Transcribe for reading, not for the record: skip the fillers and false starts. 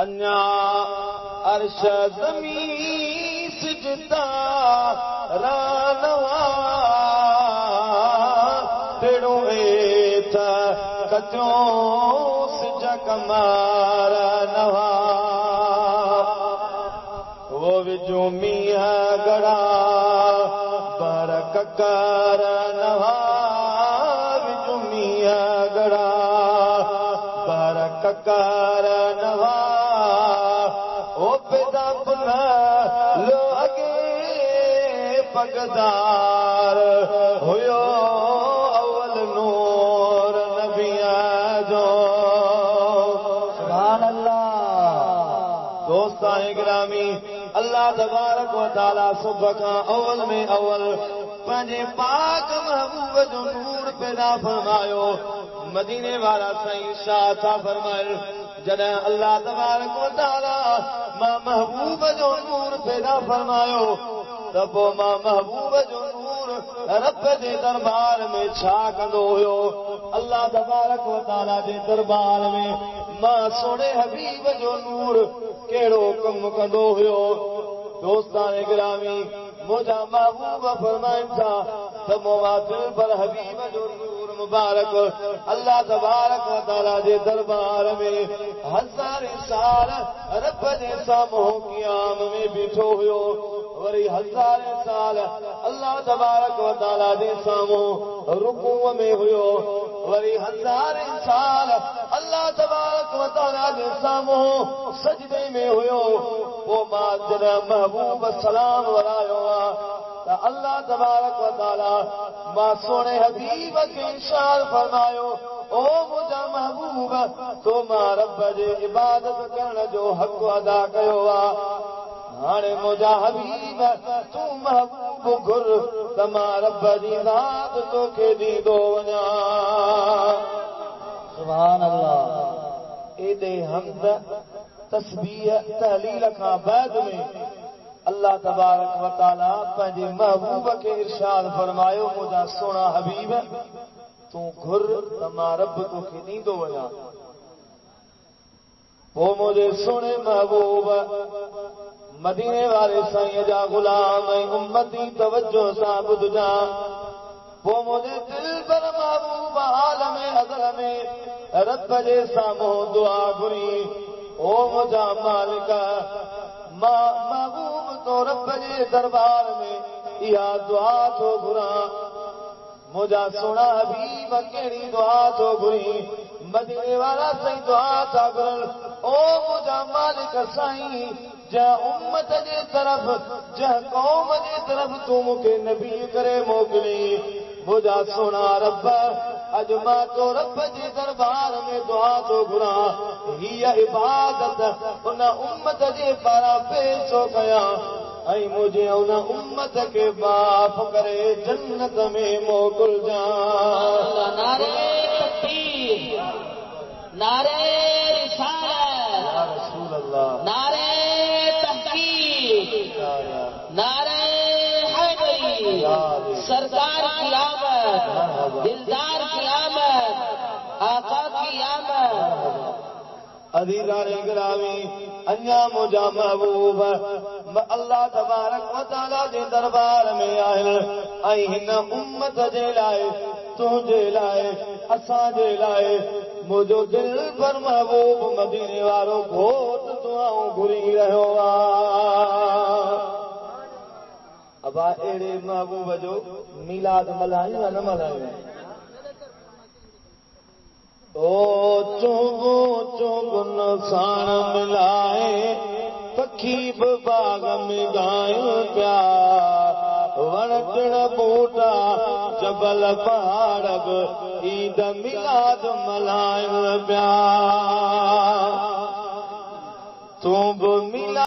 अन्या अर्श ज़मीन सिजदा रानवा तेड़ो एथ कचो सिज कमार नवा वो विजो मिया गड़ा बर ककर नवा विजो मिया गड़ा बर ककर नवा ओ पैदा पुना लो अगे पगदार हुयो अवल नूर नबिया जो सुभान अल्लाह। दोस्तान गिरामी अल्लाह तबारक व तआला सुबह का अवल में अवल पंहिंजे पाक महबूब जो नूर पैदा फरमायो। मदीने वाला साईं शाह था फरमायो जॾहिं अल्लाह तबारक व तआला मां महबूब जो नूर पैदा फरमायो त पोइ मां महबूब जो नूर रब जे दरबार में छा कंदो हुयो। अल्लाह तबारक व तआला जे दरबार में मां सोने हबीब जो नूर कहिड़ो कम कंदो हुयो। दोस्तान गिरामी मुंहिंजा महबूब फरमाइनि था त मोमा दिल पर हबीब जो नूर मुबारक अल्लाह तबारक व तआला जे दरबार में हज़ारे साल रब जे साम्हूं क़याम में बीठो हुयो। वरी हज़ारे साल अल्लाह तबारक व तआला जे साम्हूं रुकूअ में हुयो। वरी हज़ारे साल अल्लाह तबारक व तआला जे साम्हूं सजदे में हुयो। पोइ मां जॾहिं महबूब सलाम वरायो त अल्लाह तबारक व तआला मां सोने हबीब खे इरशाद फरमायो ओ मुंहिंजा महबूब तो मां रब जे इबादत करण जो हक़ अदा कयो आहे। हाणे मुंहिंजा हबीब तूं महबूब घुर त मां रब जी ज़ात तोखे ॾींदो वञा। सुभान अल्लाह। एॾे हम्द तस्बीह तहलील खां बाद में अल्लाह तबारक व तआला पंहिंजे महबूब खे इरशाद फरमायो मुंहिंजा सोना हबीब तूं घुर त मां रब तोखे ॾींदो वञा। पोइ मुंहिंजे सोने महबूब मदीने वारे साईं जा गुलाम ऐं उम्मती तवज्जो सां ॿुधजा। पोइ मुंहिंजे दिल पर महबूब आलम अज़ल में रब जे साम्हूं दुआ घुरी ओ मुंहिंजा मालिक मां महबूब तो रब जे दरबार में इहा दुआ थो घुरां। मुंहिंजा सोना हबीब कहिड़ी दुआ थो घुरी। मदीने वारा साईं दुआ था घुरनि ओ मुंहिंजा मालिक साईं जंहिं उम्मत जे तरफ़ जंहिं क़ौम जे तरफ़ तूं मूंखे नबी करे मोकिली मुंहिंजा सोना रब अॼु मां तो रब जे दरबार में दुआ थो घुरां। हीअ इबादत उन उम्मत जे पारां पेश थो कयां ऐं मुंहिंजे उन उम्मत खे माफ़ करे जन्नत में मोकिलजां। नारे तकबीर नारे रिसालत या रसूल अल्लाह नारे तहकीर नारे हैदरी सरकार की आमद दिलदार की आमद आका की आमद। अज़ीज़ान गिरामी अञा मुंहिंजा महबूब अल्लाह तबारक व तआला जे दरबार में आहिनि ऐं हिन उम्मत जे लाइ तुंहिंजे लाइ असांजे लाइ मुंहिंजो दिल पर महबूब मदीने वारो घोट दुआऊं घुरी रहियो आहे। अबा अहिड़े महबूब जो मीलाद मल्हायूं या न मल्हायूं? ओ चुगो चुगुन साण मिलाए पखी बि बाग में ॻायूं पिया वण टिण ॿूटा जबल पहाड़ बि ईद मिलाद मल्हायूं पिया। तूं बि मिलाद